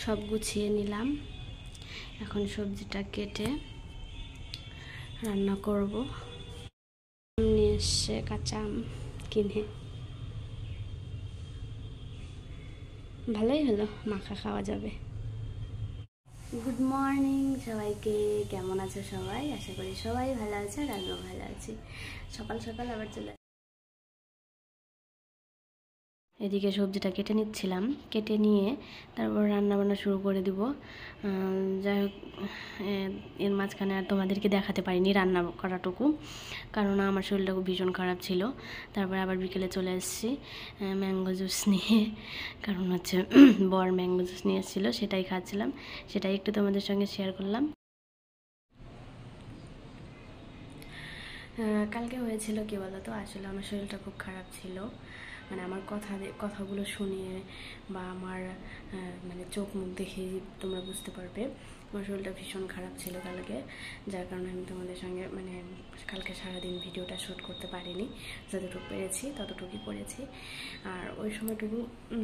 সব গুছিয়ে নিলাম। এখন সবজিটা কেটে রান্না করব। নিয়ে এসে কাঁচা আম কিনে, ভালোই হলো, মাখা খাওয়া যাবে। গুড মর্নিং সবাইকে, কেমন আছো সবাই? আশা করি সবাই ভালো আছে আর আমিও ভালো আছি। সকাল সকাল আবার চলে এদিকে সবজিটা কেটে নিচ্ছিলাম, কেটে নিয়ে তারপর রান্না বান্না শুরু করে দিব। যাই হোক, এর মাঝখানে আর তোমাদেরকে দেখাতে পারিনি রান্না করাটুকু, কারণ আমার শরীরটা খুব ভীষণ খারাপ ছিল। তারপর আবার বিকেলে চলে এসেছি ম্যাঙ্গো জুস নিয়ে, কারণ হচ্ছে বর ম্যাঙ্গো জুস নিয়ে এসেছিলো, সেটাই খাচ্ছিলাম, সেটাই একটু তোমাদের সঙ্গে শেয়ার করলাম। কালকে হয়েছিল কি বলতো, আসলে আমার শরীরটা খুব খারাপ ছিল। মানে আমার কথাগুলো শুনিয়ে বা আমার মানে চোখ মুখ দেখেই তোমরা বুঝতে পারবে আমার শরীরটা ভীষণ খারাপ ছিল কালকে, যার কারণে আমি তোমাদের সঙ্গে মানে কালকে সারাদিন ভিডিওটা শ্যুট করতে পারিনি। যতটুকু পেরেছি ততটুকুই করেছি, আর ওই সময়টুকু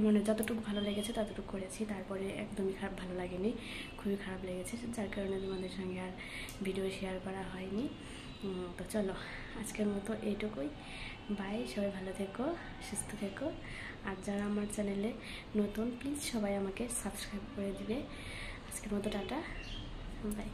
মানে যতটুকু ভালো লেগেছে ততটুকু করেছি। তারপরে একদমই ভালো লাগেনি, খুবই খারাপ লেগেছে, যার কারণে তোমাদের সঙ্গে আর ভিডিও শেয়ার করা হয়নি। তো চলো আজকের মতো এইটুকুই, বাই। সবাই ভালো থেকো, সুস্থ থেকো, আর যারা আমার চ্যানেলে নতুন প্লিজ সবাই আমাকে সাবস্ক্রাইব করে দিবে। আজকের মতো টাটা, বাই।